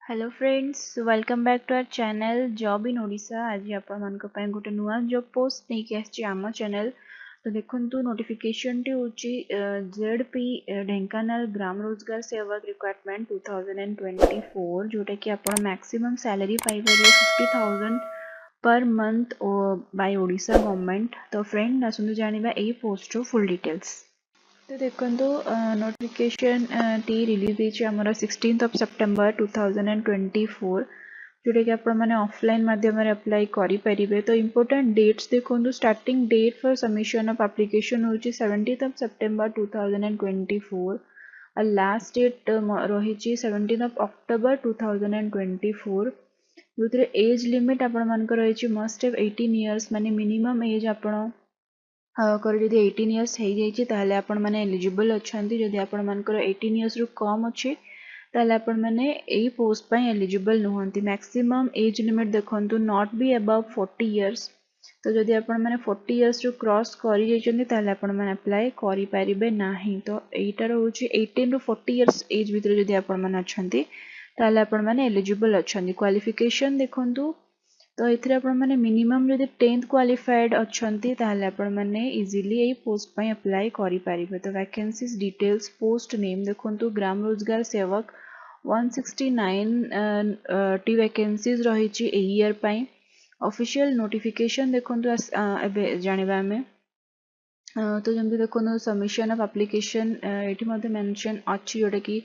Hello friends, welcome back to our channel job in Odisha. आज आपण मानक पय गोटे नुआ जॉब पोस्ट नहीं आछि आम चैनल। तो देखंतु नोटिफिकेशन टी होची जेडपी ढेंकानाल ग्राम रोजगार सेवक रिक्वायरमेंट 2024 जोटा कि आपण मैक्सिमम सैलरी पाई परिबे 50,000 per month by Odisha government. तो फ्रेंड आसंतु जानिबा एई पोस्ट रो फुल डिटेल्स। तो देखो नोटिफिकेशन टी रिलीज होती आमर 16 सेप्टेम्बर 2024 जोटा कि आपण मैंने ऑफलाइन माध्यम अप्लाई करें। तो इम्पोर्टेंट डेट्स देखो starting date for submission of application होची 17 सेप्टेम्बर 2024 और लास्ट डेट रही 17 अक्टोबर 2024 जो एज लिमिट आपण मानक रही मस्ट हैव 18 इयर्स माने मिनिमम एज आपण जदि 18 इयर्स हो जाइए ताहले आपण माने एलिजिबल अछंती। जदि आपण मानकर 18 इयर्स रु कम अच्छे ताहले आपण माने एई पोस्ट पय एलिजिबल नुहंती। मैक्सिमम एज लिमिट देखंतु नॉट बी अबव 40 इयर्स। तो जदि आपण माने 40 इयर्स रु क्रॉस करि जाइछन्ती ताहले आपण माने अप्लाई करि परिबे नाही। तो एटा रहउची 18 रु 40 इयर्स एज भितर जदि आपण माने अछंती ताहले आपण माने एलिजिबल अछंती। क्वालिफिकेशन देखंतु तो ये आपण मैंने मिनिमम जदि 10th क्वालिफाइड अच्छी ताहले आपण मैंने इजीली यही पोस्ट पर अप्लाई करें। तो वैकेंसीज डिटेल्स पोस्ट नेम देखो ग्राम रोजगार सेवक 169 टी वैकेंसीज रही ईयर पाई। ऑफिशियल नोटिफिकेशन देखो जानिबा आमे। तो जमी देखो सबमिशन ऑफ एप्लिकेशन ये मेंशन अच्छी जोटा कि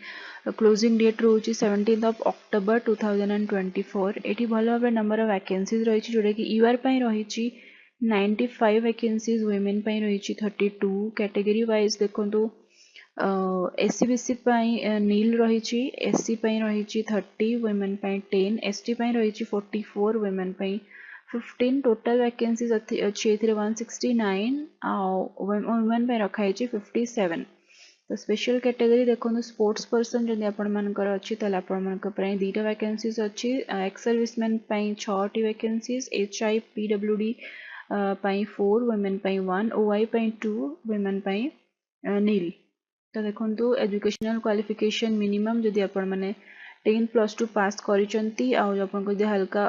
क्लोजिंग डेट रोचे 17 अक्टोबर 2024। ये भल भाव नंबर ऑफ वैकेंसीज रही जोटा कि यूआर रही 95 वैकेंसीज वुमेन रही 32 कैटेगरी वाइज देखो एससी बीसी नील रही एससी रही 30 वुमेन 10 एसटी रही 44 वुमेन 15 टोटल वैकेंसीज अच्छी 169 वुमेन रखाई 57। तो स्पेशल कैटेगरी देखो स्पोर्ट्स पर्सन जदि आपंकर अच्छी तापर दुईटा वैकेंसीज अच्छी एक्स सर्विसमैन 6टी vacancies HIPWD 4 women 1 OI 2 women नील। तो देखो एजुकेशनल क्वालिफिकेशन मिनिमम जदि आपण मैंने 10+2 पास करिसेंती हल्का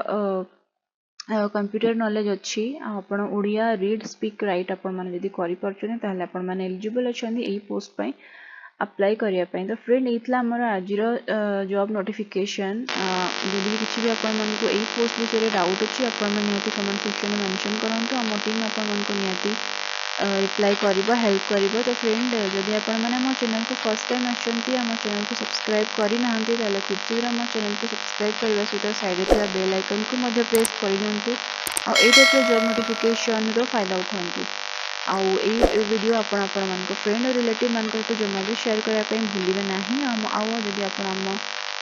कंप्यूटर नॉलेज अच्छी आपण ओडिया रीड स्पीक राइट आपण माने जदि करि परछन ताहले आपण माने एलिजिबल अछंती एई पोस्ट पय अप्लाई करिया पय। तो फ्रेंड एथला हमर आजिर जॉब नोटिफिकेशन जदि किछि भी आपण मानको एई पोस्ट विषय डाउट अछि आपण माने निहाती कमेंट सेक्शन में मेंशन करंतु हम टीम आपण मानको निहाती रिप्लाई करबा हेल्प करबो। तो फ्रेंड जदि आपण माने हम चैनल को फर्स्ट टाइम आछंती हम चैनल को सब्सक्राइब करि नाहंती ताले खूब शीघ्र हम चैनल को सब्सक्राइब करबा सहित साइड रे बेल आइकन को मध्य प्रेस कर दियंतु और ए टाइप जॉब नोटिफिकेशन रो फायदा उठांतु। आउ ए वीडियो आपण आपण मानको फ्रेंड और रिलेटिव मानको तो जमा भी शेयर करिया पय भूलिबे नाही। आउ जदि आपण हम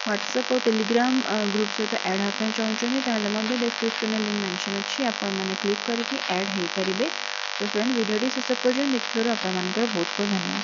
व्हाट्सएप और टेलीग्राम ग्रुप सहित ऐड होता चाहते ताहले मध्य डिस्क्रिप्शन में लिंक मेंशन अच्छी आपण माने क्लिक करके ऐड हे करिवे। तो फ्रेंड वीडियो शेष पर्यंत देखिबार आपण मानकर बहुत बहुत धन्यवाद।